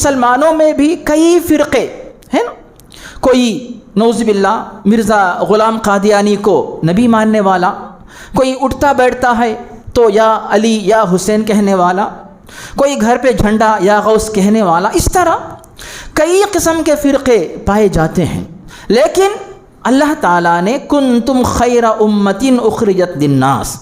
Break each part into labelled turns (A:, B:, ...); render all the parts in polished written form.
A: مسلمانوں میں بھی کئی فرقے ہیں نا، کوئی نعوذ باللہ مرزا غلام قادیانی کو نبی ماننے والا، کوئی اٹھتا بیٹھتا ہے تو یا علی یا حسین کہنے والا، کوئی گھر پہ جھنڈا یا غوث کہنے والا، اس طرح کئی قسم کے فرقے پائے جاتے ہیں۔ لیکن اللہ تعالیٰ نے کنتم خیر امۃ اخرجت للناس،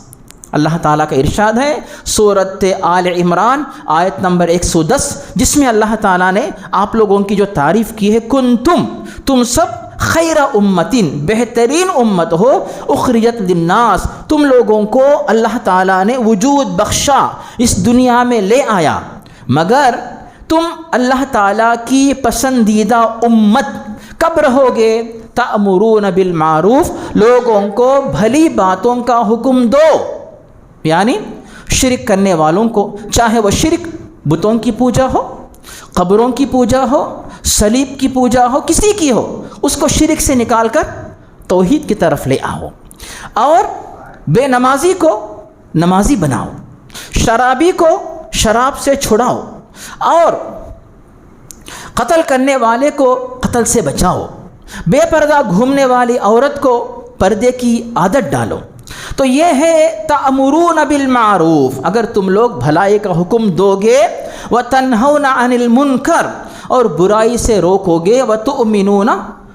A: اللہ تعالیٰ کا ارشاد ہے سورۃ آل عمران آیت نمبر 110، جس میں اللہ تعالیٰ نے آپ لوگوں کی جو تعریف کی ہے، کنتم، تم سب خیر امتن، بہترین امت ہو، اخرجت للناس، تم لوگوں کو اللہ تعالیٰ نے وجود بخشا، اس دنیا میں لے آیا، مگر تم اللہ تعالیٰ کی پسندیدہ امت کب رہو گے؟ تأمرون بالمعروف، لوگوں کو بھلی باتوں کا حکم دو، یعنی شرک کرنے والوں کو، چاہے وہ شرک بتوں کی پوجا ہو، قبروں کی پوجا ہو، صلیب کی پوجا ہو، کسی کی ہو، اس کو شرک سے نکال کر توحید کی طرف لے آؤ، اور بے نمازی کو نمازی بناؤ، شرابی کو شراب سے چھڑاؤ، اور قتل کرنے والے کو قتل سے بچاؤ، بے پردہ گھومنے والی عورت کو پردے کی عادت ڈالو۔ تو یہ ہے تأمرون بالمعروف، اگر تم لوگ بھلائی کا حکم دو گے، وتنہون عن المنکر، اور برائی سے روکو گے، وتؤمنون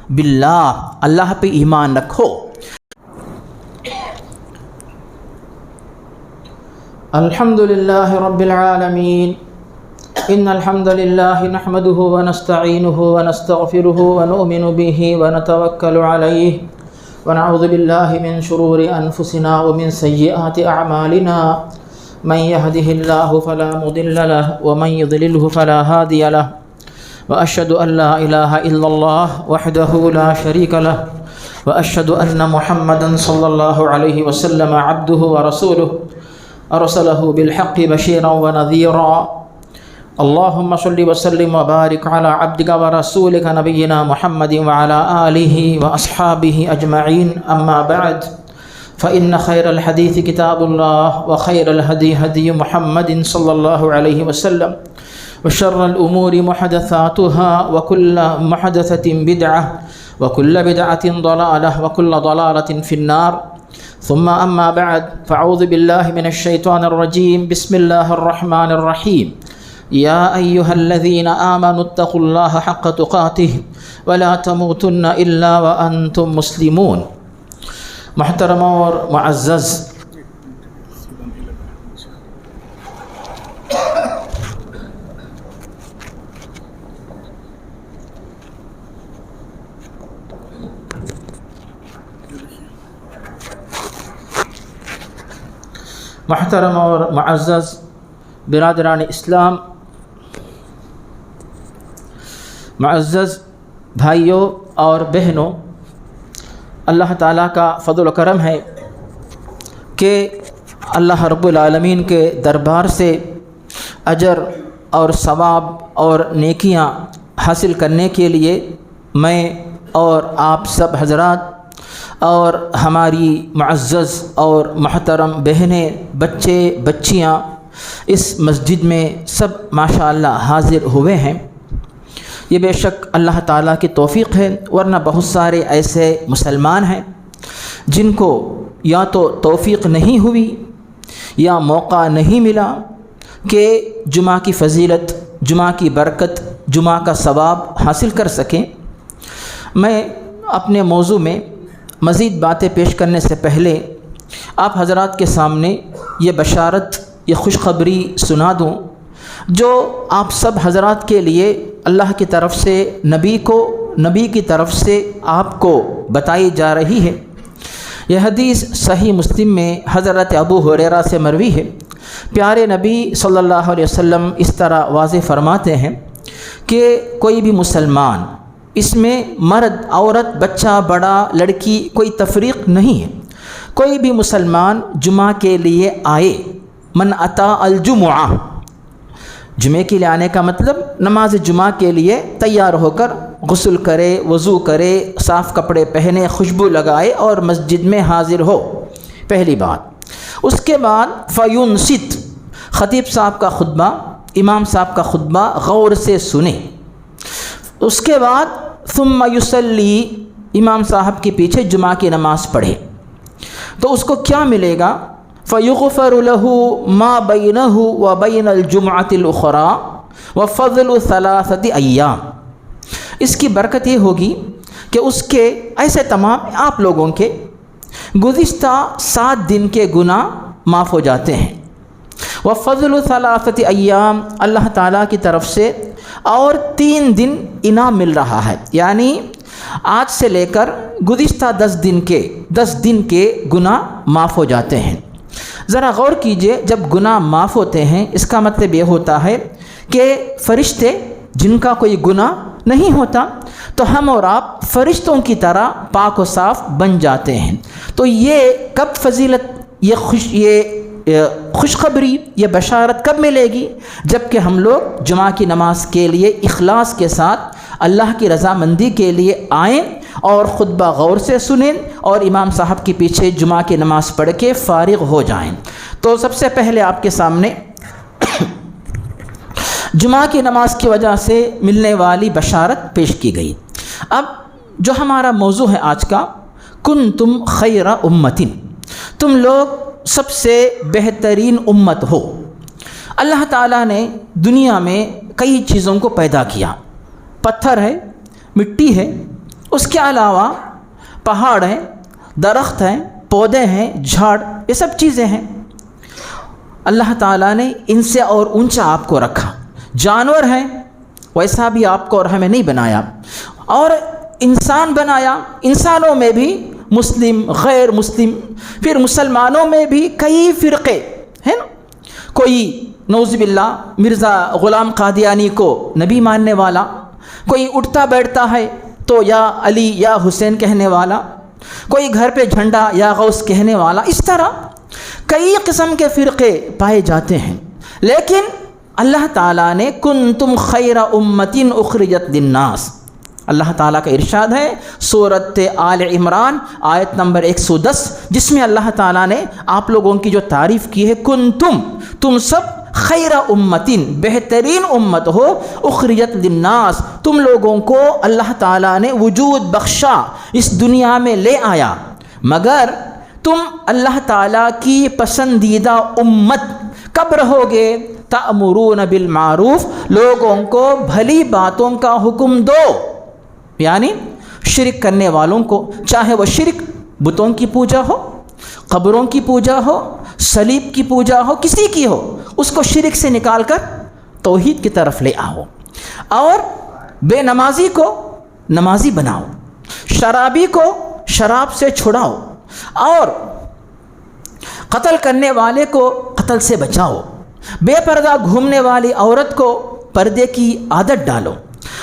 A: باللہ، اللہ پہ ایمان رکھو۔
B: الحمد للہ رب العالمین، ان الحمد للہ نحمده ونستعینه ونستغفره ونؤمن به ونتوکل علیہ، ونعوذ باللہ من شرور انفسنا ومن سیئات اعمالنا، من يهده اللہ فلا مضل له ومن يضلله فلا هادی له، واشهد ان لا الہ الا اللہ وحده لا شریک له، واشهد ان محمدا صلی اللہ علیہ وسلم عبده ورسوله ارسله بالحق بشیرا ونذیرا، اللهم صل وسلم وبارك على عبدك ورسولك نبينا محمد وعلى آله وأصحابه أجمعين، أما بعد فإن خير الحديث كتاب الله، وخير الهدي هدي محمد صلى الله عليه وسلم، وشر الأمور محدثاتها، وكل محدثة بدعة، وكل بدعة ضلالة، وكل ضلالة في النار، ثم أما بعد فأعوذ بالله من الشيطان الرجيم، بسم الله الرحمن الرحيم، یا ایہا الذین آمنوا اتقوا اللہ حق تقاتہ ولا تموتن الا وانتم مسلمون۔ محترم اور معزز برادران اسلام، معزز بھائیوں اور بہنوں، اللہ تعالیٰ کا فضل و کرم ہے کہ اللہ رب العالمین کے دربار سے اجر اور ثواب اور نیکیاں حاصل کرنے کے لیے میں اور آپ سب حضرات اور ہماری معزز اور محترم بہنیں، بچے بچیاں اس مسجد میں سب ماشاءاللہ حاضر ہوئے ہیں۔ یہ بے شک اللہ تعالیٰ کی توفیق ہے، ورنہ بہت سارے ایسے مسلمان ہیں جن کو یا تو توفیق نہیں ہوئی یا موقع نہیں ملا کہ جمعہ کی فضیلت، جمعہ کی برکت، جمعہ کا ثواب حاصل کر سکیں۔ میں اپنے موضوع میں مزید باتیں پیش کرنے سے پہلے آپ حضرات کے سامنے یہ بشارت، یہ خوشخبری سنا دوں جو آپ سب حضرات کے لیے اللہ کی طرف سے نبی کی طرف سے آپ کو بتائی جا رہی ہے۔ یہ حدیث صحیح مسلم میں حضرت ابو ہریرہ سے مروی ہے۔ پیارے نبی صلی اللہ علیہ وسلم اس طرح واضح فرماتے ہیں کہ کوئی بھی مسلمان، اس میں مرد عورت بچہ بڑا لڑکی کوئی تفریق نہیں ہے، کوئی بھی مسلمان جمعہ کے لیے آئے، من اتا الجمعہ، جمعے کے لیے آنے کا مطلب نماز جمعہ کے لیے تیار ہو کر غسل کرے، وضو کرے، صاف کپڑے پہنے، خوشبو لگائے اور مسجد میں حاضر ہو، پہلی بات۔ اس کے بعد فینصت، خطیب صاحب کا خطبہ
A: امام صاحب کا خطبہ غور سے سنیں. اس کے بعد ثم یصلی، امام صاحب کے پیچھے جمعہ کی نماز پڑھے تو اس کو کیا ملے گا؟ فیغفر له ما بینہ وبین الجمعۃ الاخری وفضل 3 ایام. اس کی برکت یہ ہوگی کہ اس کے ایسے تمام آپ لوگوں کے گزشتہ 7 دن کے گناہ معاف ہو جاتے ہیں. وفضل 3 ایام، اللہ تعالیٰ کی طرف سے اور 3 دن انعام مل رہا ہے، یعنی آج سے لے کر گزشتہ 10 دن کے گناہ معاف ہو جاتے ہیں. ذرا غور کیجئے، جب گناہ معاف ہوتے ہیں اس کا مطلب یہ ہوتا ہے کہ فرشتے جن کا کوئی گناہ نہیں ہوتا تو ہم اور آپ فرشتوں کی طرح پاک و صاف بن جاتے ہیں. تو یہ کب فضیلت، یہ خوشخبری، یہ بشارت کب ملے گی؟ جب کہ ہم لوگ جمعہ کی نماز کے لیے اخلاص کے ساتھ اللہ کی رضامندی کے لیے آئیں اور خطبہ غور سے سنیں اور امام صاحب کے پیچھے جمعہ کی نماز پڑھ کے فارغ ہو جائیں. تو سب سے پہلے آپ کے سامنے جمعہ کی نماز کی وجہ سے ملنے والی بشارت پیش کی گئی. اب جو ہمارا موضوع ہے آج کا، کنتم خیر امتن، تم لوگ سب سے بہترین امت ہو. اللہ تعالیٰ نے دنیا میں کئی چیزوں کو پیدا کیا، پتھر ہے، مٹی ہے، اس کے علاوہ پہاڑ ہیں، درخت ہیں، پودے ہیں، جھاڑ، یہ سب چیزیں ہیں. اللہ تعالیٰ نے ان سے اور اونچا آپ کو رکھا. جانور ہیں، ویسا بھی آپ کو اور ہمیں نہیں بنایا، اور انسان بنایا. انسانوں میں بھی مسلم، غیر مسلم، پھر مسلمانوں میں بھی کئی فرقے ہیں نا. کوئی نعوذ باللہ مرزا غلام قادیانی کو نبی ماننے والا، کوئی اٹھتا بیٹھتا ہے تو یا علی یا حسین کہنے والا، کوئی گھر پہ جھنڈا یا غوث کہنے والا. اس طرح کئی قسم کے فرقے پائے جاتے ہیں. لیکن اللہ تعالیٰ نے کنتم خیر امتن اخرجت للناس، اللہ تعالیٰ کا ارشاد ہے سورۃ آل عمران آیت نمبر 110، جس میں اللہ تعالیٰ نے آپ لوگوں کی جو تعریف کی ہے، کنتم، تم سب خیر امتن، بہترین امت ہو، اخرجت للناس، تم لوگوں کو اللہ تعالیٰ نے وجود بخشا، اس دنیا میں لے آیا. مگر تم اللہ تعالیٰ کی پسندیدہ امت کب رہو گے؟ تأمرون بالمعروف، لوگوں کو بھلی باتوں کا حکم دو. یعنی شرک کرنے والوں کو، چاہے وہ شرک بتوں کی پوجا ہو، قبروں کی پوجا ہو، صلیب کی پوجا ہو، کسی کی ہو، اس کو شرک سے نکال کر توحید کی طرف لے آؤ. اور بے نمازی کو نمازی بناؤ، شرابی کو شراب سے چھڑاؤ، اور قتل کرنے والے کو قتل سے بچاؤ، بے پردہ گھومنے والی عورت کو پردے کی عادت ڈالو.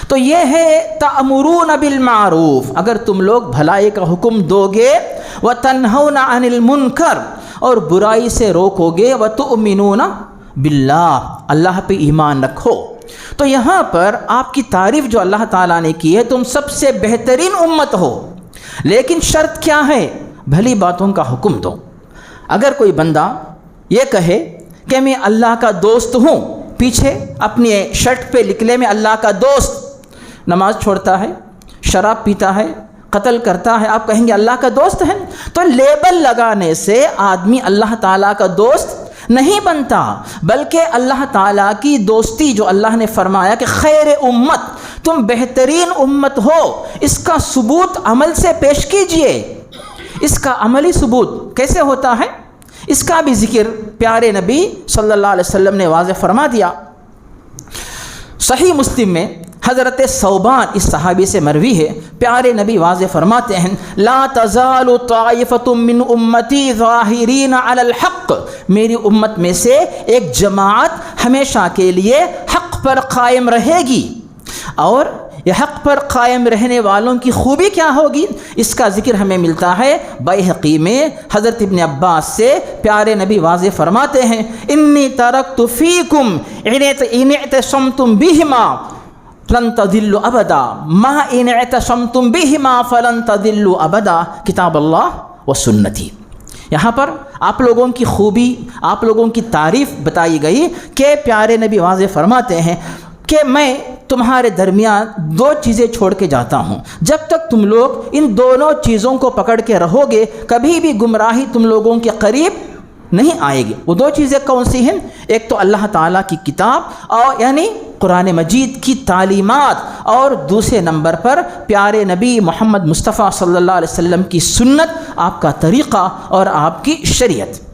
A: تو یہ ہے تأمرون بالمعروف، اگر تم لوگ بھلائی کا حکم دو گے، وتنہون عن المنکر، اور برائی سے روکو گے، وتؤمنون باللہ، اللہ پہ ایمان رکھو. تو یہاں پر آپ کی تعریف جو اللہ تعالیٰ نے کی ہے، تم سب سے بہترین امت ہو. لیکن شرط کیا ہے؟ بھلی باتوں کا حکم دو. اگر کوئی بندہ یہ کہے کہ میں اللہ کا دوست ہوں، پیچھے اپنی شرٹ پہ لکھ لے میں اللہ کا دوست، نماز چھوڑتا ہے، شراب پیتا ہے، قتل کرتا ہے، آپ کہیں گے اللہ کا دوست ہے؟ تو لیبل لگانے سے آدمی اللہ تعالیٰ کا دوست نہیں بنتا، بلکہ اللہ تعالیٰ کی دوستی جو اللہ نے فرمایا کہ خیر امت، تم بہترین امت ہو، اس کا ثبوت عمل سے پیش کیجئے. اس کا عملی ثبوت کیسے ہوتا ہے؟ اس کا بھی ذکر پیارے نبی صلی اللہ علیہ وسلم نے واضح فرما دیا. صحیح مسلم میں حضرت ثوبان اس صحابی سے مروی ہے، پیارے نبی واضح فرماتے ہیں، لا تزال طائفۃ من امتی ظاہرین علی الحق، میری امت میں سے ایک جماعت ہمیشہ کے لیے حق پر قائم رہے گی. اور یہ حق پر قائم رہنے والوں کی خوبی کیا ہوگی؟ اس کا ذکر ہمیں ملتا ہے بیہقی میں حضرت ابن عباس سے، پیارے نبی واضح فرماتے ہیں، انی ترکت فیکم ان اعتصمتم بہما لن تضلوا ابدا، ما ان اعتصمتم بہما فلن تضلوا ابدا، کتاب اللہ و سنتی. یہاں پر آپ لوگوں کی خوبی، آپ لوگوں کی تعریف بتائی گئی کہ پیارے نبی واضح فرماتے ہیں کہ میں تمہارے درمیان دو چیزیں چھوڑ کے جاتا ہوں، جب تک تم لوگ ان دونوں چیزوں کو پکڑ کے رہو گے کبھی بھی گمراہی تم لوگوں کے قریب نہیں آئے گی۔ وہ دو چیزیں کون سی ہیں؟ ایک تو اللہ تعالیٰ کی کتاب اور یعنی قرآن مجید کی تعلیمات، اور دوسرے نمبر پر پیارے نبی محمد مصطفیٰ صلی اللہ علیہ وسلم کی سنت، آپ کا طریقہ اور آپ کی شریعت۔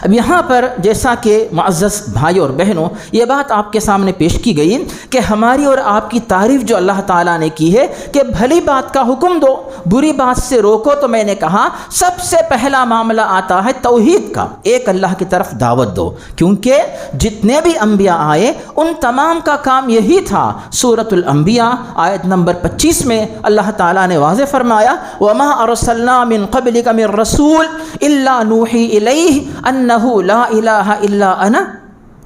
A: اب یہاں پر جیسا کہ معزز بھائیوں اور بہنوں یہ بات آپ کے سامنے پیش کی گئی کہ ہماری اور آپ کی تعریف جو اللہ تعالیٰ نے کی ہے کہ بھلی بات کا حکم دو، بری بات سے روکو، تو میں نے کہا سب سے پہلا معاملہ آتا ہے توحید کا، ایک اللہ کی طرف دعوت دو، کیونکہ جتنے بھی انبیاء آئے ان تمام کا کام یہی تھا۔ سورۃ الانبیاء آیت نمبر 25 میں اللہ تعالیٰ نے واضح فرمایا وَمَا أَرْسَلْنَا مِن قَبْلِكَ مِن رَّسُولٍ إِلَّا نُوحِي إِلَيْهِ انہو لا الہ الا انا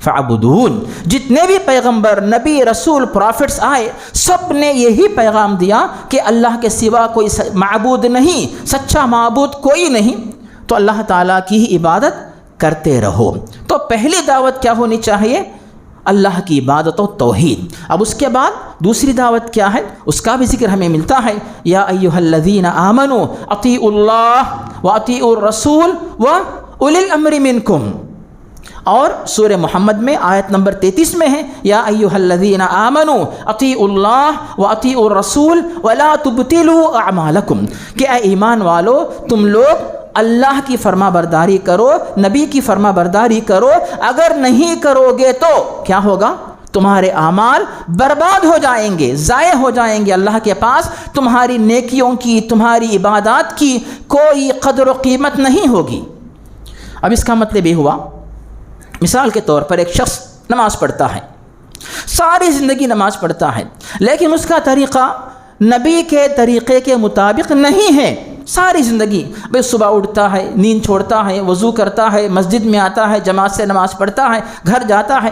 A: فعبدون۔ جتنے بھی پیغمبر، نبی، رسول، پرافٹس آئے سب نے یہی پیغام دیا کہ اللہ کے سوا کوئی معبود نہیں، سچا معبود کوئی نہیں، تو اللہ تعالیٰ کی ہی عبادت کرتے رہو۔ تو پہلی دعوت کیا ہونی چاہیے؟ اللہ کی عبادت و توحید۔ اب اس کے بعد دوسری دعوت کیا ہے؟ اس کا بھی ذکر ہمیں ملتا ہے، یا ایھا الذین آمنوا اطیعوا اللہ واطیعوا الرسول وأولی الامر منکم، اور سورہ محمد میں آیت نمبر 33 میں ہے یا ایھا الذین آمنوا اطیعوا اللہ واطیعوا الرسول ولا تبطلوا اعمالکم، کہ اے ایمان والو تم لوگ اللہ کی فرما برداری کرو، نبی کی فرما برداری کرو، اگر نہیں کرو گے تو کیا ہوگا؟ تمہارے اعمال برباد ہو جائیں گے، ضائع ہو جائیں گے، اللہ کے پاس تمہاری نیکیوں کی، تمہاری عبادات کی کوئی قدر و قیمت نہیں ہوگی۔ اب اس کا مطلب یہ ہوا، مثال کے طور پر ایک شخص نماز پڑھتا ہے، ساری زندگی نماز پڑھتا ہے، لیکن اس کا طریقہ نبی کے طریقے کے مطابق نہیں ہے۔ ساری زندگی بھئی صبح اٹھتا ہے، نیند چھوڑتا ہے، وضو کرتا ہے، مسجد میں آتا ہے، جماعت سے نماز پڑھتا ہے، گھر جاتا ہے،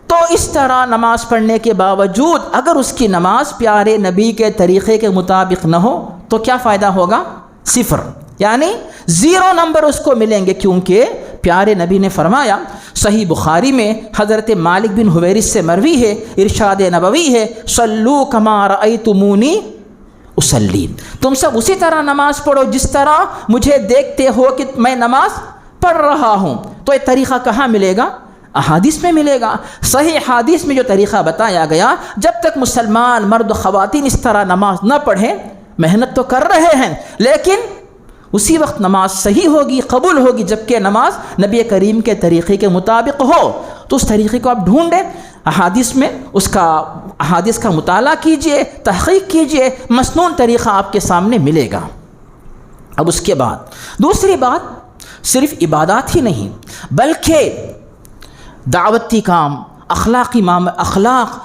A: تو اس طرح نماز پڑھنے کے باوجود اگر اس کی نماز پیارے نبی کے طریقے کے مطابق نہ ہو تو کیا فائدہ ہوگا؟ صفر، یعنی 0 نمبر اس کو ملیں گے، کیونکہ پیارے نبی نے فرمایا، صحیح بخاری میں حضرت مالک بن حویرث سے مروی ہے، ارشاد نبوی ہے، صلو کما رأیتمونی اصلی، تم سب اسی طرح نماز پڑھو جس طرح مجھے دیکھتے ہو کہ میں نماز پڑھ رہا ہوں۔ تو یہ طریقہ کہاں ملے گا؟ احادیث میں ملے گا۔ صحیح حدیث میں جو طریقہ بتایا گیا، جب تک مسلمان مرد و خواتین اس طرح نماز نہ پڑھیں، محنت تو کر رہے ہیں لیکن اسی وقت نماز صحیح ہوگی، قبول ہوگی، جبکہ نماز نبی کریم کے طریقے کے مطابق ہو، تو اس طریقے کو آپ ڈھونڈیں، احادیث میں احادیث کا مطالعہ کیجئے، تحقیق کیجئے، مسنون طریقہ آپ کے سامنے ملے گا۔ اب اس کے بعد دوسری بات، صرف عبادات ہی نہیں بلکہ دعوتی کام، اخلاق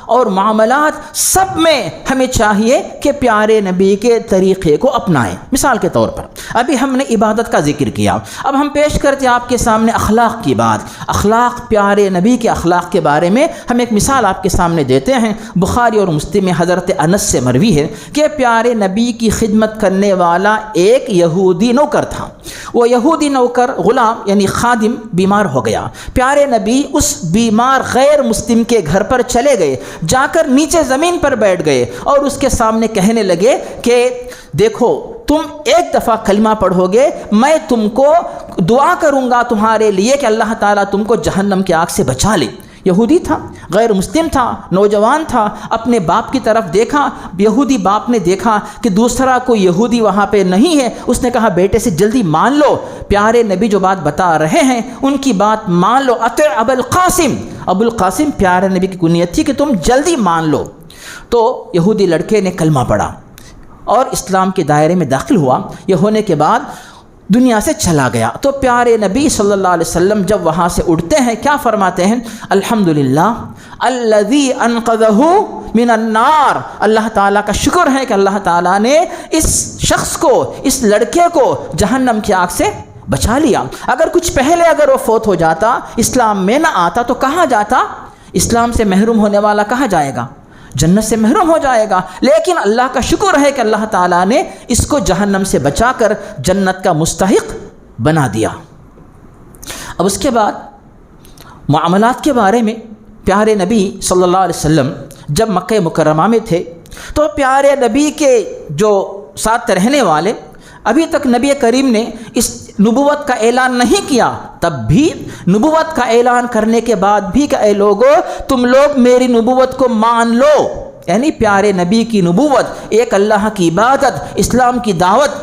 A: اور معاملات، سب میں ہمیں چاہیے کہ پیارے نبی کے طریقے کو اپنائیں۔ مثال کے طور پر ابھی ہم نے عبادت کا ذکر کیا، اب ہم پیش کرتے ہیں آپ کے سامنے اخلاق کی بات۔ اخلاق، پیارے نبی کے اخلاق کے بارے میں ہم ایک مثال آپ کے سامنے دیتے ہیں۔ بخاری اور مسلم میں حضرت انس سے مروی ہے کہ پیارے نبی کی خدمت کرنے والا ایک یہودی نوکر تھا۔ وہ یہودی نوکر، غلام یعنی خادم، بیمار ہو گیا۔ پیارے نبی اس بیمار غیر مسلم کے گھر پر چلے گئے، جا کر نیچے زمین پر بیٹھ گئے اور اس کے سامنے کہنے لگے کہ دیکھو تم ایک دفعہ کلمہ پڑھو گے، میں تم کو دعا کروں گا تمہارے لیے کہ اللہ تعالیٰ تم کو جہنم کی آگ سے بچا لے۔ یہودی تھا، غیر مسلم تھا، نوجوان تھا، اپنے باپ کی طرف دیکھا، یہودی باپ نے دیکھا کہ دوسرا کوئی یہودی وہاں پہ نہیں ہے، اس نے کہا بیٹے سے جلدی مان لو، پیارے نبی جو بات بتا رہے ہیں ان کی بات مان لو، اطع ابو القاسم۔ ابو القاسم پیارے نبی کی کنیت تھی کہ تم جلدی مان لو۔ تو یہودی لڑکے نے کلمہ پڑھا اور اسلام کے دائرے میں داخل ہوا۔ یہ ہونے کے بعد دنیا سے چلا گیا۔ تو پیارے نبی صلی اللہ علیہ وسلم جب وہاں سے اٹھتے ہیں کیا فرماتے ہیں؟ الحمدللہ الذی انقذہ من النار، اللہ تعالیٰ کا شکر ہے کہ اللہ تعالیٰ نے اس شخص کو، اس لڑکے کو جہنم کی آگ سے بچا لیا۔ اگر کچھ پہلے اگر وہ فوت ہو جاتا، اسلام میں نہ آتا تو کہاں جاتا؟ اسلام سے محروم ہونے والا کہاں جائے گا؟ جنت سے محروم ہو جائے گا۔ لیکن اللہ کا شکر ہے کہ اللہ تعالیٰ نے اس کو جہنم سے بچا کر جنت کا مستحق بنا دیا۔ اب اس کے بعد معاملات کے بارے میں پیارے نبی صلی اللہ علیہ وسلم جب مکہ مکرمہ میں تھے تو پیارے نبی کے جو ساتھ رہنے والے، ابھی تک نبی کریم نے اس نبوت کا اعلان نہیں کیا، تب بھی نبوت کا اعلان کرنے کے بعد بھی کہ اے لوگو تم لوگ میری نبوت کو مان لو، یعنی پیارے نبی کی نبوت، ایک اللہ کی عبادت، اسلام کی دعوت۔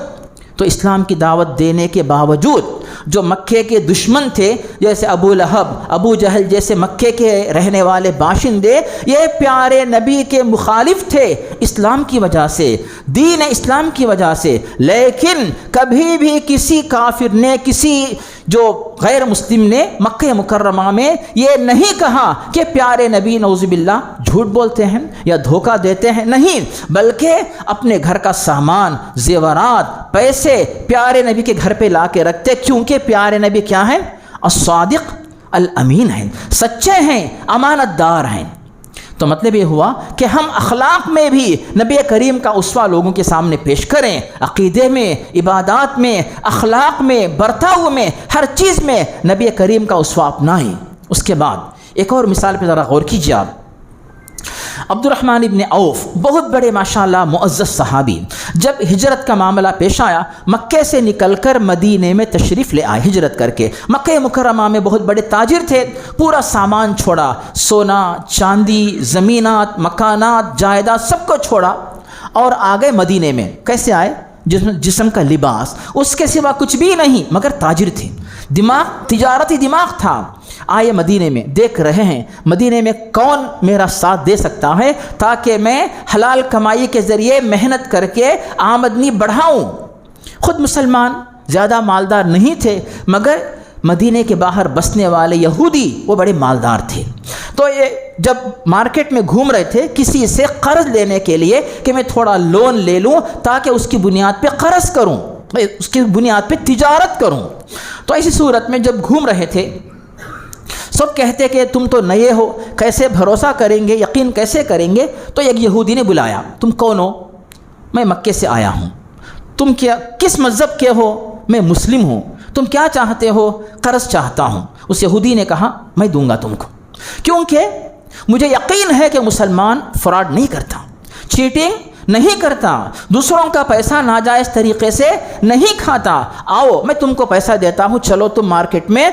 A: تو اسلام کی دعوت دینے کے باوجود جو مکے کے دشمن تھے، جیسے ابو لہب، ابو جہل جیسے مکے کے رہنے والے باشندے، یہ پیارے نبی کے مخالف تھے اسلام کی وجہ سے، دین اسلام کی وجہ سے، لیکن کبھی بھی کسی کافر نے، کسی جو غیر مسلم نے مکہ مکرمہ میں یہ نہیں کہا کہ پیارے نبی نعوذ باللہ جھوٹ بولتے ہیں یا دھوکہ دیتے ہیں، نہیں، بلکہ اپنے گھر کا سامان، زیورات، پیسے پیارے نبی کے گھر پہ لا کے رکھتے، کیونکہ پیارے نبی کیا ہیں؟ الصادق الامین ہیں، سچے ہیں، امانت دار ہیں۔ تو مطلب یہ ہوا کہ ہم اخلاق میں بھی نبی کریم کا اسوہ لوگوں کے سامنے پیش کریں، عقیدے میں، عبادات میں، اخلاق میں، برتاؤ میں، ہر چیز میں نبی کریم کا اسوہ اپنائیں۔ اس کے بعد ایک اور مثال پہ ذرا غور کیجیے آپ، عبد الرحمن ابن عوف، بہت بڑے ماشاءاللہ معزز صحابی، جب ہجرت کا معاملہ پیش آیا مکے سے نکل کر مدینے میں تشریف لے آئے ہجرت کر کے۔ مکہ مکرمہ میں بہت بڑے تاجر تھے، پورا سامان چھوڑا، سونا، چاندی، زمینات، مکانات، جائیداد سب کو چھوڑا اور آ گئے مدینے میں۔ کیسے آئے؟ جسم کا لباس، اس کے سوا کچھ بھی نہیں، مگر تاجر تھے، دماغ تجارتی دماغ تھا۔ آئے مدینے میں، دیکھ رہے ہیں مدینے میں کون میرا ساتھ دے سکتا ہے تاکہ میں حلال کمائی کے ذریعے محنت کر کے آمدنی بڑھاؤں۔ خود مسلمان زیادہ مالدار نہیں تھے، مگر مدینے کے باہر بسنے والے یہودی وہ بڑے مالدار تھے۔ تو یہ جب مارکیٹ میں گھوم رہے تھے کسی سے قرض لینے کے لیے کہ میں تھوڑا لون لے لوں تاکہ اس کی بنیاد پہ قرض کروں، اس کی بنیاد پہ تجارت کروں۔ تو ایسی صورت میں جب گھوم رہے تھے سب کہتے کہ تم تو نئے ہو، کیسے بھروسہ کریں گے، یقین کیسے کریں گے؟ تو ایک یہودی نے بلایا، تم کون ہو؟ میں مکے سے آیا ہوں۔ تم کیا کس مذہب کے ہو؟ میں مسلم ہوں۔ تم کیا چاہتے ہو؟ قرض چاہتا ہوں۔ اس یہودی نے کہا میں دوں گا تم کو، کیونکہ مجھے یقین ہے کہ مسلمان فراڈ نہیں کرتا، چیٹنگ نہیں کرتا، دوسروں کا پیسہ ناجائز طریقے سے نہیں کھاتا۔ آؤ میں تم کو پیسہ دیتا ہوں، چلو تم مارکیٹ میں،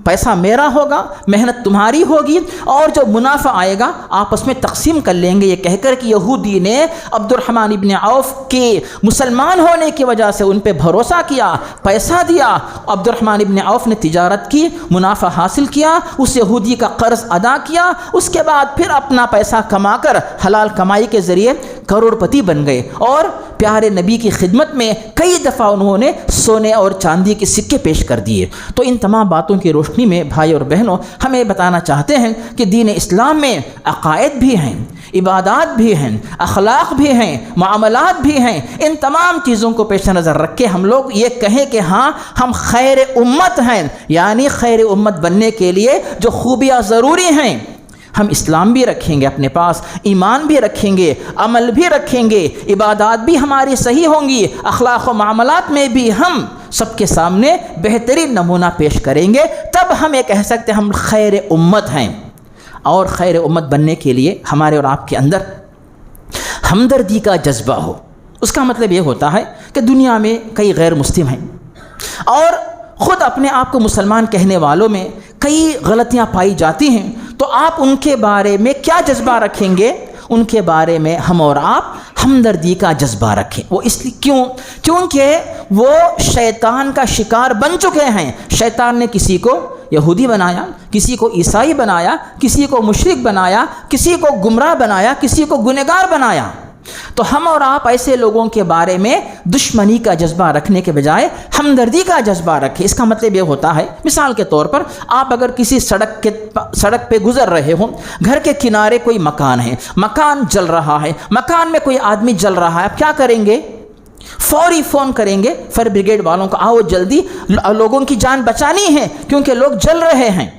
A: پیسہ میرا ہوگا، محنت تمہاری ہوگی، اور جو منافع آئے گا آپس میں تقسیم کر لیں گے۔ یہ کہہ کر کہ یہودی نے عبد الرحمن ابن عوف کے مسلمان ہونے کی وجہ سے ان پہ بھروسہ کیا، پیسہ دیا۔ عبد الرحمن ابن عوف نے تجارت کی، منافع حاصل کیا، اس یہودی کا قرض ادا کیا، اس کے بعد پھر اپنا پیسہ کما کر حلال کمائی کے ذریعے کروڑ پتی بن گئے، اور پیارے نبی کی خدمت میں کئی دفعہ انہوں نے سونے اور چاندی کے سکے پیش کر دیے۔ تو ان تمام باتوں کی روشنی میں بھائی اور بہنوں ہمیں بتانا چاہتے ہیں کہ دین اسلام میں عقائد بھی ہیں، عبادات بھی ہیں، اخلاق بھی ہیں، معاملات بھی ہیں۔ ان تمام چیزوں کو پیش نظر رکھ کے ہم لوگ یہ کہیں کہ ہاں ہم خیر امت ہیں، یعنی خیر امت بننے کے لیے جو خوبیاں ضروری ہیں، ہم اسلام بھی رکھیں گے اپنے پاس، ایمان بھی رکھیں گے، عمل بھی رکھیں گے، عبادات بھی ہماری صحیح ہوں گی، اخلاق و معاملات میں بھی ہم سب کے سامنے بہترین نمونہ پیش کریں گے، تب ہم یہ کہہ سکتے ہیں ہم خیر امت ہیں۔ اور خیر امت بننے کے لیے ہمارے اور آپ کے اندر ہمدردی کا جذبہ ہو۔ اس کا مطلب یہ ہوتا ہے کہ دنیا میں کئی غیر مسلم ہیں اور خود اپنے آپ کو مسلمان کہنے والوں میں کئی غلطیاں پائی جاتی ہیں، تو آپ ان کے بارے میں کیا جذبہ رکھیں گے؟ ان کے بارے میں ہم اور آپ ہمدردی کا جذبہ رکھیں۔ وہ اس لیے کیونکہ وہ شیطان کا شکار بن چکے ہیں۔ شیطان نے کسی کو یہودی بنایا، کسی کو عیسائی بنایا، کسی کو مشرک بنایا، کسی کو گمراہ بنایا، کسی کو گنہگار بنایا۔ تو ہم اور آپ ایسے لوگوں کے بارے میں دشمنی کا جذبہ رکھنے کے بجائے ہمدردی کا جذبہ رکھیں۔ اس کا مطلب یہ ہوتا ہے، مثال کے طور پر آپ اگر کسی سڑک پہ گزر رہے ہوں، گھر کے کنارے کوئی مکان ہے، مکان جل رہا ہے، مکان میں کوئی آدمی جل رہا ہے، آپ کیا کریں گے؟ فوری فون کریں گے فائر بریگیڈ والوں کو، آؤ جلدی لوگوں کی جان بچانی ہے کیونکہ لوگ جل رہے ہیں۔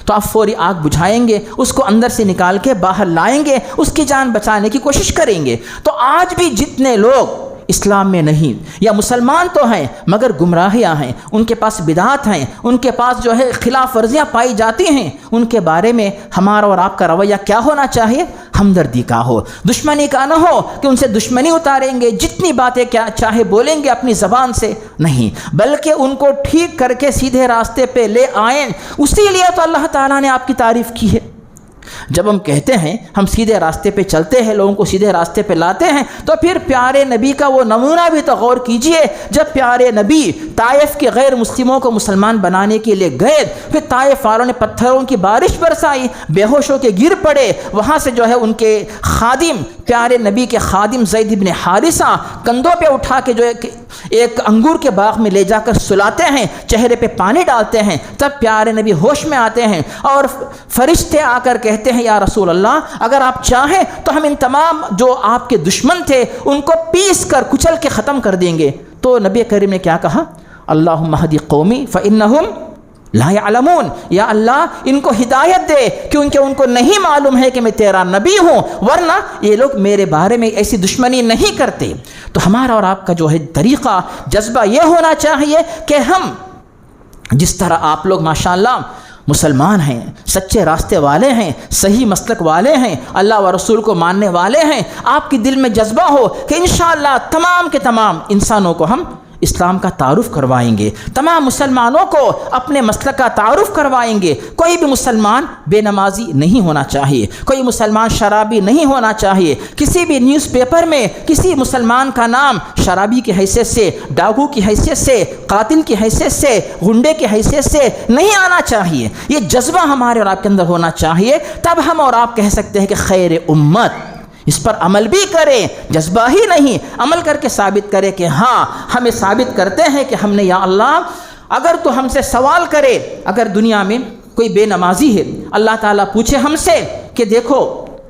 A: تو آپ فوری آگ بجھائیں گے، اس کو اندر سے نکال کے باہر لائیں گے، اس کی جان بچانے کی کوشش کریں گے۔ تو آج بھی جتنے لوگ اسلام میں نہیں، یا مسلمان تو ہیں مگر گمراہیاں ہیں، ان کے پاس بدعات ہیں، ان کے پاس جو ہے خلاف ورزیاں پائی جاتی ہیں، ان کے بارے میں ہمارا اور آپ کا رویہ کیا ہونا چاہیے؟ ہمدردی کا ہو، دشمنی کا نہ ہو کہ ان سے دشمنی اتاریں گے، جتنی باتیں کیا چاہے بولیں گے اپنی زبان سے، نہیں، بلکہ ان کو ٹھیک کر کے سیدھے راستے پہ لے آئیں۔ اسی لیے تو اللہ تعالیٰ نے آپ کی تعریف کی ہے۔ جب ہم کہتے ہیں ہم سیدھے راستے پہ چلتے ہیں، لوگوں کو سیدھے راستے پہ لاتے ہیں، تو پھر پیارے نبی کا وہ نمونہ بھی تو غور کیجئے۔ جب پیارے نبی طائف کے غیر مسلموں کو مسلمان بنانے کے لیے گئے، پھر طائف والوں نے پتھروں کی بارش برسائی، بے ہوش ہو کے گر پڑے، وہاں سے جو ہے ان کے خادم، پیارے نبی کے خادم زید بن حارثہ کندھوں پہ اٹھا کے جو ایک انگور کے باغ میں لے جا کر سلاتے ہیں، چہرے پہ پانی ڈالتے ہیں، تب پیارے نبی ہوش میں آتے ہیں اور فرشتے آ کر کہتے ہیں یا رسول اللہ اگر آپ چاہیں تو ہم ان تمام جو آپ کے دشمن تھے ان کو پیس کر کچل کے ختم کر دیں گے۔ تو نبی کریم نے کیا کہا؟ اللہم اہد قومی فانہم لا یعلمون، یا اللہ ان کو ہدایت دے کیونکہ ان کو نہیں معلوم ہے کہ میں تیرا نبی ہوں، ورنہ یہ لوگ میرے بارے میں ایسی دشمنی نہیں کرتے۔ تو ہمارا اور آپ کا جو ہے طریقہ، جذبہ یہ ہونا چاہیے کہ ہم جس طرح آپ لوگ ماشاءاللہ مسلمان ہیں، سچے راستے والے ہیں، صحیح مسلک والے ہیں، اللہ و رسول کو ماننے والے ہیں، آپ کے دل میں جذبہ ہو کہ انشاءاللہ تمام کے تمام انسانوں کو ہم اسلام کا تعارف کروائیں گے، تمام مسلمانوں کو اپنے مسلک کا تعارف کروائیں گے۔ کوئی بھی مسلمان بے نمازی نہیں ہونا چاہیے، کوئی مسلمان شرابی نہیں ہونا چاہیے، کسی بھی نیوز پیپر میں کسی مسلمان کا نام شرابی کی حیثیت سے، ڈاکو کی حیثیت سے، قاتل کی حیثیت سے، غنڈے کی حیثیت سے نہیں آنا چاہیے۔ یہ جذبہ ہمارے اور آپ کے اندر ہونا چاہیے، تب ہم اور آپ کہہ سکتے ہیں کہ خیر امت، اس پر عمل بھی کریں، جذبہ ہی نہیں، عمل کر کے ثابت کرے کہ ہاں ہمیں ثابت کرتے ہیں کہ ہم نے یا اللہ اگر تو ہم سے سوال کرے، اگر دنیا میں کوئی بے نمازی ہے، اللہ تعالیٰ پوچھے ہم سے کہ دیکھو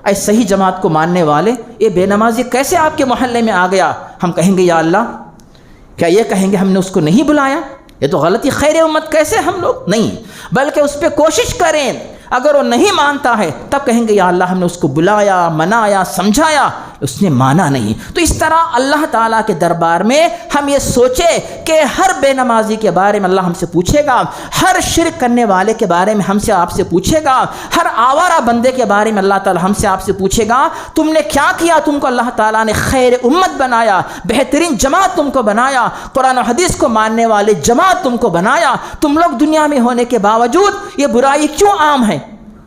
A: اے صحیح جماعت کو ماننے والے، یہ بے نمازی کیسے آپ کے محلے میں آ گیا، ہم کہیں گے یا اللہ، کیا یہ کہیں گے ہم نے اس کو نہیں بلایا؟ یہ تو غلطی، خیر امت کیسے ہم لوگ نہیں، بلکہ اس پہ کوشش کریں، اگر وہ نہیں مانتا ہے تب کہیں گے یا اللہ ہم نے اس کو بلایا، منایا، سمجھایا، اس نے مانا نہیں۔ تو اس طرح اللہ تعالیٰ کے دربار میں ہم یہ سوچے کہ ہر بے نمازی کے بارے میں اللہ ہم سے پوچھے گا، ہر شرک کرنے والے کے بارے میں ہم سے آپ سے پوچھے گا، ہر آوارہ بندے کے بارے میں اللہ تعالیٰ ہم سے آپ سے پوچھے گا تم نے کیا کیا، تم کو اللہ تعالیٰ نے خیر امت بنایا، بہترین جماعت تم کو بنایا، قرآن و حدیث کو ماننے والے جماعت تم کو بنایا، تم لوگ دنیا میں ہونے کے باوجود یہ برائی کیوں عام ہے؟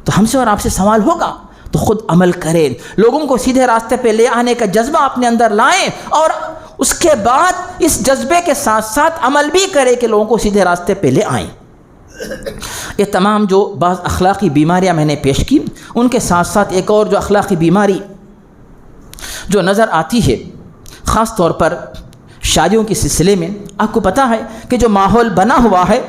A: تو ہم سے اور آپ سے سوال ہوگا، تو خود عمل کریں، لوگوں کو سیدھے راستے پہ لے آنے کا جذبہ اپنے اندر لائیں، اور اس کے بعد اس جذبے کے ساتھ ساتھ عمل بھی کریں کہ لوگوں کو سیدھے راستے پہ لے آئیں۔ یہ تمام جو بعض اخلاقی بیماریاں میں نے پیش کی، ان کے ساتھ ساتھ ایک اور جو اخلاقی بیماری جو نظر آتی ہے خاص طور پر شادیوں کے سلسلے میں، آپ کو پتہ ہے کہ جو ماحول بنا ہوا ہے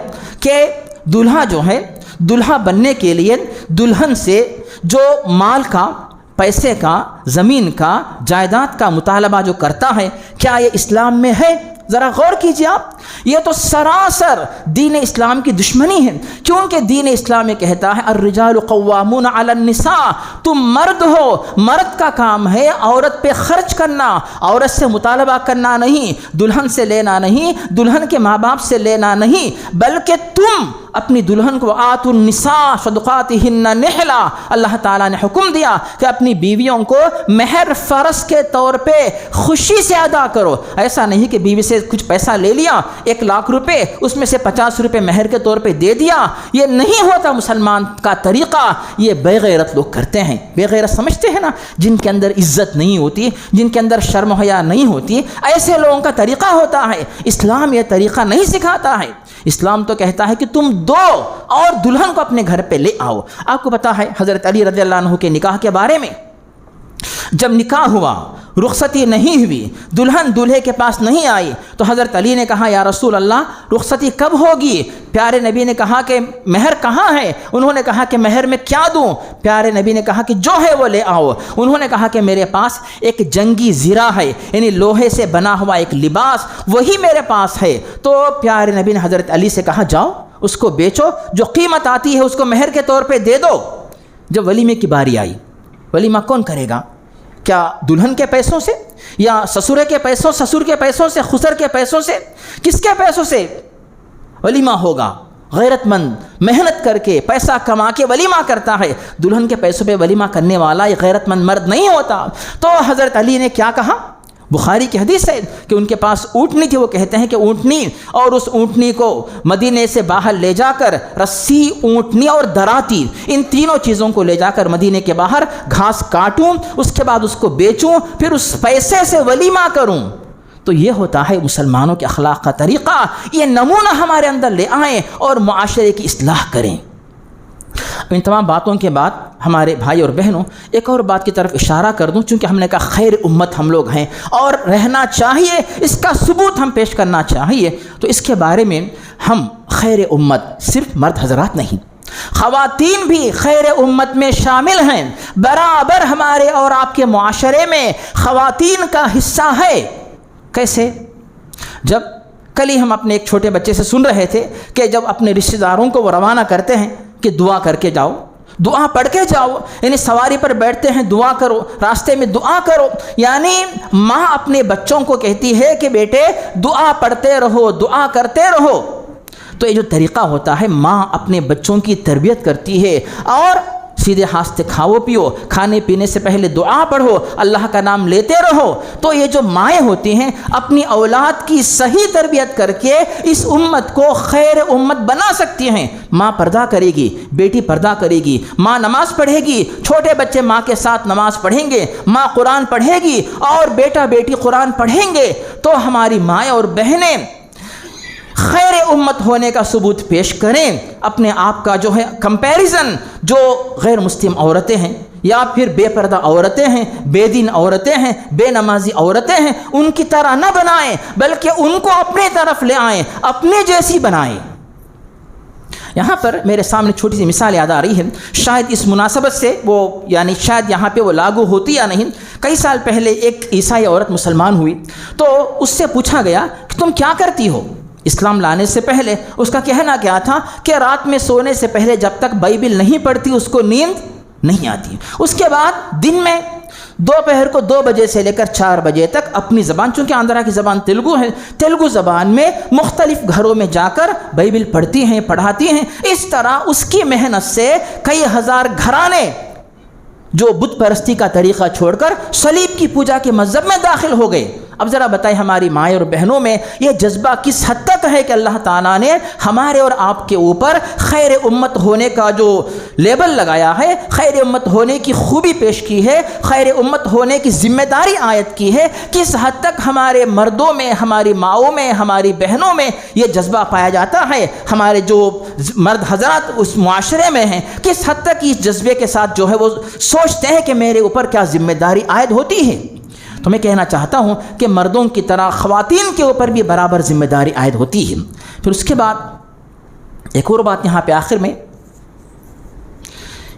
A: کہ دلہا جو ہے، دلہا بننے کے لیے دلہن سے جو مال کا، پیسے کا، زمین کا، جائیداد کا مطالبہ جو کرتا ہے، کیا یہ اسلام میں ہے؟ ذرا غور کیجیے آپ، یہ تو سراسر دین اسلام کی دشمنی ہے، کیونکہ دین اسلام یہ کہتا ہے الرجال قوامون علی النساء، تم مرد ہو، مرد کا کام ہے عورت پہ خرچ کرنا، عورت سے مطالبہ کرنا نہیں، دلہن سے لینا نہیں، دلہن کے ماں باپ سے لینا نہیں، بلکہ تم اپنی دلہن کو آتوا النساء صدقاتہن نحلا، اللہ تعالیٰ نے حکم دیا کہ اپنی بیویوں کو مہر فرض کے طور پہ خوشی سے ادا کرو۔ ایسا نہیں کہ بیوی سے کچھ پیسہ لے لیا، 1,00,000 روپے، اس میں سے 50 روپے مہر کے طور پہ دے دیا، یہ نہیں ہوتا مسلمان کا طریقہ، یہ بے غیرت لوگ کرتے ہیں۔ بے غیرت سمجھتے ہیں نا، جن کے اندر عزت نہیں ہوتی، جن کے اندر شرم و حیا نہیں ہوتی، ایسے لوگوں کا طریقہ ہوتا ہے۔ اسلام یہ طریقہ نہیں سکھاتا ہے، اسلام تو کہتا ہے کہ تم دو اور دلہن کو اپنے گھر پہ لے آؤ۔ آپ کو پتہ ہے حضرت علی رضی اللہ عنہ کے نکاح کے بارے میں، جب نکاح ہوا، رخصتی نہیں ہوئی، دلہن دولہے کے پاس نہیں آئی، تو حضرت علی نے کہا یا رسول اللہ رخصتی کب ہوگی؟ پیارے نبی نے کہا کہ مہر کہاں ہے؟ انہوں نے کہا کہ مہر میں کیا دوں؟ پیارے نبی نے کہا کہ جو ہے وہ لے آؤ۔ انہوں نے کہا کہ میرے پاس ایک جنگی زرہ ہے، یعنی لوہے سے بنا ہوا ایک لباس، وہی میرے پاس ہے۔ تو پیارے نبی نے حضرت علی سے کہا جاؤ اس کو بیچو، جو قیمت آتی ہے اس کو مہر کے طور پہ دے دو۔ جب ولیمے کی باری آئی، ولیمہ کون کرے گا؟ کیا دلہن کے پیسوں سے؟ یا سسرے کے پیسوں سسر کے پیسوں سے خسر کے پیسوں سے کس کے پیسوں سے ولیمہ ہوگا؟ غیرت مند محنت کر کے پیسہ کما کے ولیمہ کرتا ہے، دلہن کے پیسوں پہ ولیمہ کرنے والا یہ غیرت مند مرد نہیں ہوتا۔ تو حضرت علی نے کیا کہا؟ بخاری کی حدیث ہے کہ ان کے پاس اونٹنی تھی، وہ کہتے ہیں کہ اونٹنی اور اس اونٹنی کو مدینے سے باہر لے جا کر رسی، اونٹنی اور دراتی، ان تینوں چیزوں کو لے جا کر مدینے کے باہر گھاس کاٹوں، اس کے بعد اس کو بیچوں، پھر اس پیسے سے ولیمہ کروں۔ تو یہ ہوتا ہے مسلمانوں کے اخلاق کا طریقہ، یہ نمونہ ہمارے اندر لے آئیں اور معاشرے کی اصلاح کریں۔ ان تمام باتوں کے بعد ہمارے بھائی اور بہنوں ایک اور بات کی طرف اشارہ کر دوں، چونکہ ہم نے کہا خیر امت ہم لوگ ہیں اور رہنا چاہیے، اس کا ثبوت ہم پیش کرنا چاہیے، تو اس کے بارے میں ہم خیر امت صرف مرد حضرات نہیں، خواتین بھی خیر امت میں شامل ہیں، برابر ہمارے اور آپ کے معاشرے میں خواتین کا حصہ ہے۔ کیسے؟ جب کل ہی ہم اپنے ایک چھوٹے بچے سے سن رہے تھے کہ جب اپنے رشتہ داروں کو وہ روانہ کرتے ہیں کہ دعا کر کے جاؤ، دعا پڑھ کے جاؤ، یعنی سواری پر بیٹھتے ہیں دعا کرو، راستے میں دعا کرو، یعنی ماں اپنے بچوں کو کہتی ہے کہ بیٹے دعا پڑھتے رہو، دعا کرتے رہو۔ تو یہ جو طریقہ ہوتا ہے، ماں اپنے بچوں کی تربیت کرتی ہے، اور سیدھے ہاتھ سے کھاؤ پیو، کھانے پینے سے پہلے دعا پڑھو، اللہ کا نام لیتے رہو۔ تو یہ جو مائیں ہوتی ہیں اپنی اولاد کی صحیح تربیت کر کے اس امت کو خیر امت بنا سکتی ہیں۔ ماں پردہ کرے گی، بیٹی پردہ کرے گی، ماں نماز پڑھے گی، چھوٹے بچے ماں کے ساتھ نماز پڑھیں گے، ماں قرآن پڑھے گی اور بیٹا بیٹی قرآن پڑھیں گے، تو ہماری مائیں اور بہنیں خیر امت ہونے کا ثبوت پیش کریں۔ اپنے آپ کا جو ہے کمپیریزن جو غیر مسلم عورتیں ہیں یا پھر بے پردہ عورتیں ہیں، بے دین عورتیں ہیں، بے نمازی عورتیں ہیں، ان کی طرح نہ بنائیں، بلکہ ان کو اپنے طرف لے آئیں، اپنے جیسی بنائیں۔ یہاں پر میرے سامنے چھوٹی سی مثال یاد آ رہی ہے، شاید اس مناسبت سے وہ یعنی شاید یہاں پہ وہ لاگو ہوتی یا نہیں۔ کئی سال پہلے ایک عیسائی عورت مسلمان ہوئی، تو اس سے پوچھا گیا کہ تم کیا کرتی ہو؟ اسلام لانے سے پہلے اس کا کہنا کیا تھا کہ رات میں سونے سے پہلے جب تک بائبل نہیں پڑھتی اس کو نیند نہیں آتی، اس کے بعد دن میں دوپہر کو 2 بجے سے لے کر 4 بجے تک اپنی زبان، چونکہ آندھرا کی زبان تیلگو ہے، تیلگو زبان میں مختلف گھروں میں جا کر بائبل پڑھتی ہیں، پڑھاتی ہیں۔ اس طرح اس کی محنت سے کئی ہزار گھرانے جو بت پرستی کا طریقہ چھوڑ کر صلیب کی پوجا کے مذہب میں داخل ہو گئے۔ اب ذرا بتائیں ہماری مائیں اور بہنوں میں یہ جذبہ کس حد تک ہے کہ اللہ تعالیٰ نے ہمارے اور آپ کے اوپر خیر امت ہونے کا جو لیبل لگایا ہے، خیر امت ہونے کی خوبی پیش کی ہے، خیر امت ہونے کی ذمہ داری عائد کی ہے، کس حد تک ہمارے مردوں میں، ہماری ماؤں میں، ہماری بہنوں میں یہ جذبہ پایا جاتا ہے، ہمارے جو مرد حضرات اس معاشرے میں ہیں کس حد تک اس جذبے کے ساتھ جو ہے وہ سوچتے ہیں کہ میرے اوپر کیا ذمہ داری عائد ہوتی ہے۔ تو میں کہنا چاہتا ہوں کہ مردوں کی طرح خواتین کے اوپر بھی برابر ذمہ داری عائد ہوتی ہے۔ پھر اس کے بعد ایک اور بات یہاں پہ آخر میں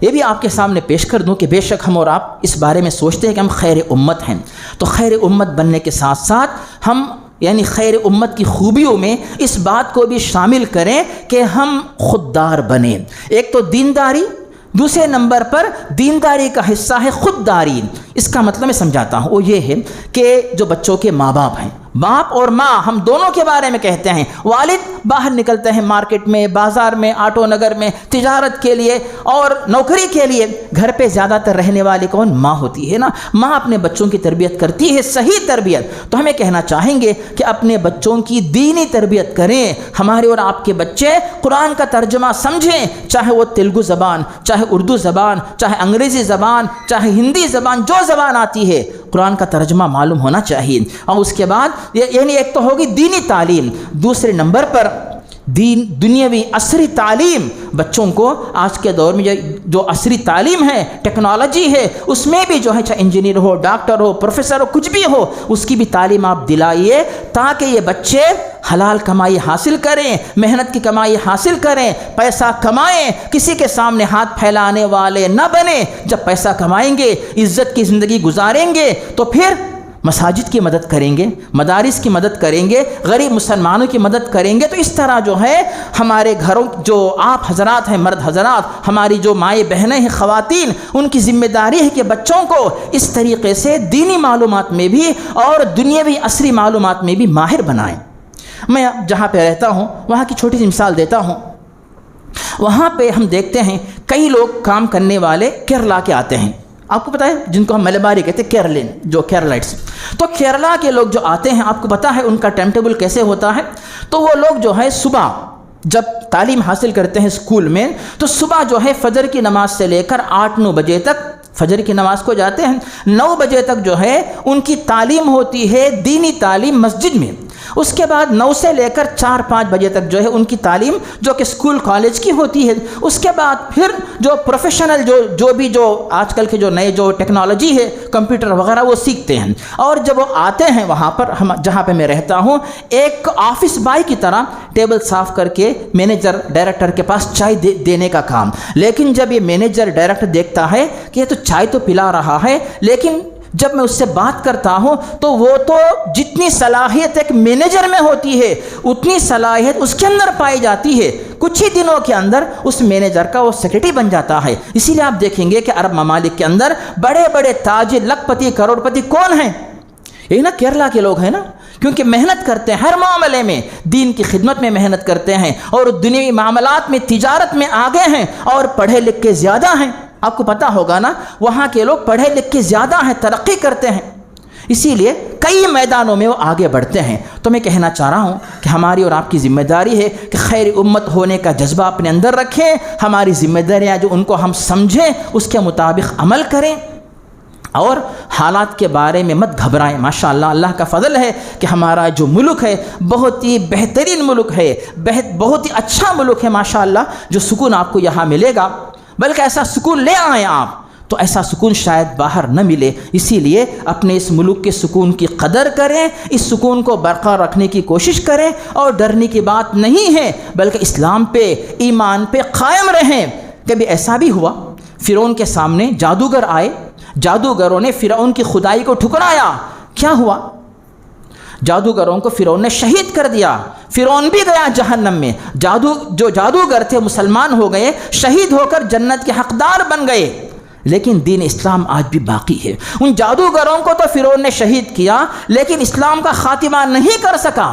A: یہ بھی آپ کے سامنے پیش کر دوں کہ بے شک ہم اور آپ اس بارے میں سوچتے ہیں کہ ہم خیر امت ہیں، تو خیر امت بننے کے ساتھ ساتھ ہم یعنی خیر امت کی خوبیوں میں اس بات کو بھی شامل کریں کہ ہم خوددار بنیں۔ ایک تو دینداری، دوسرے نمبر پر دینداری کا حصہ ہے خودداری۔ اس کا مطلب میں سمجھاتا ہوں، وہ یہ ہے کہ جو بچوں کے ماں باپ ہیں، باپ اور ماں ہم دونوں کے بارے میں کہتے ہیں، والد باہر نکلتے ہیں مارکیٹ میں، بازار میں، آٹو نگر میں تجارت کے لیے اور نوکری کے لیے، گھر پہ زیادہ تر رہنے والی کون؟ ماں ہوتی ہے نا۔ ماں اپنے بچوں کی تربیت کرتی ہے، صحیح تربیت۔ تو ہمیں کہنا چاہیں گے کہ اپنے بچوں کی دینی تربیت کریں۔ ہمارے اور آپ کے بچے قرآن کا ترجمہ سمجھیں، چاہے وہ تیلگو زبان، چاہے اردو زبان، چاہے انگریزی زبان، چاہے ہندی زبان، جو زبان آتی ہے قرآن کا ترجمہ معلوم ہونا چاہیے۔ اور اس کے بعد یعنی ایک تو ہوگی دینی تعلیم، دوسرے نمبر پر دنیاوی عصری تعلیم۔ بچوں کو آج کے دور میں جو عصری تعلیم ہے، ٹیکنالوجی ہے، اس میں بھی جو ہے چاہے انجینئر ہو، ڈاکٹر ہو، پروفیسر ہو، کچھ بھی ہو، اس کی بھی تعلیم آپ دلائیے تاکہ یہ بچے حلال کمائی حاصل کریں، محنت کی کمائی حاصل کریں، پیسہ کمائیں، کسی کے سامنے ہاتھ پھیلانے والے نہ بنیں۔ جب پیسہ کمائیں گے، عزت کی زندگی گزاریں گے، تو پھر مساجد کی مدد کریں گے، مدارس کی مدد کریں گے، غریب مسلمانوں کی مدد کریں گے، تو اس طرح جو ہے ہمارے گھروں جو آپ حضرات ہیں، مرد حضرات، ہماری جو مائیں بہنیں ہیں، خواتین، ان کی ذمہ داری ہے کہ بچوں کو اس طریقے سے دینی معلومات میں بھی اور دنیاوی عصری معلومات میں بھی ماہر بنائیں۔ میں جہاں پہ رہتا ہوں وہاں کی چھوٹی سی مثال دیتا ہوں۔ وہاں پہ ہم دیکھتے ہیں کئی لوگ کام کرنے والے کیرلا کے آتے ہیں، آپ کو پتہ ہے جن کو ہم ملباری کہتے ہیں، کیرلین، جو کیرلائٹس، تو کیرلا کے لوگ جو آتے ہیں، آپ کو پتہ ہے ان کا ٹائم ٹیبل کیسے ہوتا ہے؟ تو وہ لوگ جو ہے صبح جب تعلیم حاصل کرتے ہیں اسکول میں، تو صبح جو ہے فجر کی نماز سے لے کر 8-9 بجے تک فجر کی نماز کو جاتے ہیں، 9 بجے تک جو ہے ان کی تعلیم ہوتی ہے دینی تعلیم مسجد میں۔ اس کے بعد 9 سے لے کر 4-5 بجے تک جو ہے ان کی تعلیم جو کہ اسکول کالج کی ہوتی ہے۔ اس کے بعد پھر جو پروفیشنل جو آج کل کے جو نئے جو ٹیکنالوجی ہے، کمپیوٹر وغیرہ، وہ سیکھتے ہیں۔ اور جب وہ آتے ہیں وہاں پر، جہاں پہ میں رہتا ہوں، ایک آفس بائے کی طرح ٹیبل صاف کر کے مینیجر ڈائریکٹر کے پاس چائے دینے کا کام۔ لیکن جب یہ مینیجر ڈائریکٹر دیکھتا ہے کہ یہ تو چائے تو پلا رہا ہے، لیکن جب میں اس سے بات کرتا ہوں تو وہ تو جتنی صلاحیت ایک مینیجر میں ہوتی ہے اتنی صلاحیت اس کے اندر پائی جاتی ہے، کچھ ہی دنوں کے اندر اس مینیجر کا وہ سیکرٹری بن جاتا ہے۔ اسی لیے آپ دیکھیں گے کہ عرب ممالک کے اندر بڑے بڑے تاجر، لکھ پتی، کروڑ پتی کون ہیں؟ یہی نا کیرلا کے لوگ ہیں نا، کیونکہ محنت کرتے ہیں، ہر معاملے میں دین کی خدمت میں محنت کرتے ہیں، اور دنیوی معاملات میں، تجارت میں آگے ہیں، اور پڑھے لکھ کے زیادہ ہیں۔ آپ کو پتہ ہوگا نا، وہاں کے لوگ پڑھے لکھ کے زیادہ ہیں، ترقی کرتے ہیں، اسی لیے کئی میدانوں میں وہ آگے بڑھتے ہیں۔ تو میں کہنا چاہ رہا ہوں کہ ہماری اور آپ کی ذمہ داری ہے کہ خیر امت ہونے کا جذبہ اپنے اندر رکھیں، ہماری ذمہ داریاں جو ان کو ہم سمجھیں، اس کے مطابق عمل کریں، اور حالات کے بارے میں مت گھبرائیں۔ ماشاءاللہ اللہ کا فضل ہے کہ ہمارا جو ملک ہے بہت ہی بہترین ملک ہے، بہت ہی اچھا ملک ہے ماشاءاللہ، جو سکون آپ کو یہاں ملے گا، بلکہ ایسا سکون لے آئیں آپ، تو ایسا سکون شاید باہر نہ ملے۔ اسی لیے اپنے اس ملک کے سکون کی قدر کریں، اس سکون کو برقرار رکھنے کی کوشش کریں، اور ڈرنے کی بات نہیں ہے، بلکہ اسلام پہ، ایمان پہ قائم رہیں۔ کبھی ایسا بھی ہوا، فرعون کے سامنے جادوگر آئے، جادوگروں نے فرعون کی خدائی کو ٹھکرایا، کیا ہوا؟ جادوگروں کو فرعون نے شہید کر دیا، فرعون بھی گیا جہنم میں۔ جو جادوگر تھے مسلمان ہو گئے، شہید ہو کر جنت کے حقدار بن گئے، لیکن دین اسلام آج بھی باقی ہے۔ ان جادوگروں کو تو فرعون نے شہید کیا، لیکن اسلام کا خاتمہ نہیں کر سکا،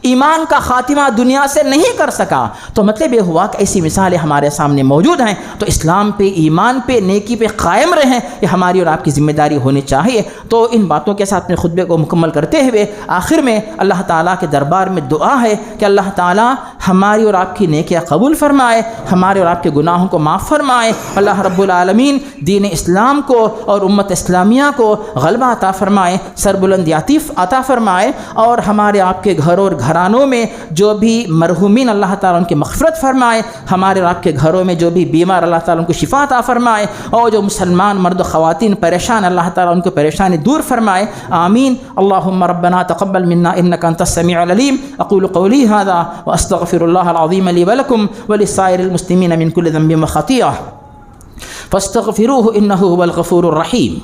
A: ایمان کا خاتمہ دنیا سے نہیں کر سکا۔ تو مطلب یہ ہوا کہ ایسی مثالیں ہمارے سامنے موجود ہیں، تو اسلام پہ، ایمان پہ، نیکی پہ قائم رہیں، یہ ہماری اور آپ کی ذمہ داری ہونی چاہیے۔ تو ان باتوں کے ساتھ اپنے خطبے کو مکمل کرتے ہوئے آخر میں اللہ تعالیٰ کے دربار میں دعا ہے کہ اللہ تعالیٰ ہماری اور آپ کی نیکیاں قبول فرمائے، ہمارے اور آپ کے گناہوں کو معاف فرمائے۔ اللہ رب العالمین دین اسلام کو اور امت اسلامیہ کو غلبہ عطا فرمائے، سربلندی عطا فرمائے، اور ہمارے آپ کے گھروں اور گھرانوں میں جو بھی مرحومین اللہ تعالیٰ ان کی مغفرت فرمائے، ہمارے اور آپ کے گھروں میں جو بھی بیمار اللہ تعالیٰ ان کو شفا عطا فرمائے، اور جو مسلمان مرد و خواتین پریشان اللہ تعالیٰ ان کو پریشانی دور فرمائے، آمین۔ اللہم ربنا تقبل منا انک انت السمیع العلیم۔ اقول قولی ھذا واستغفر اللہ العظیم لی ولکم ولسائر المسلمین من کل ذنب وخطیئہ فاستغفروہ انہ هو الغفور الرحیم۔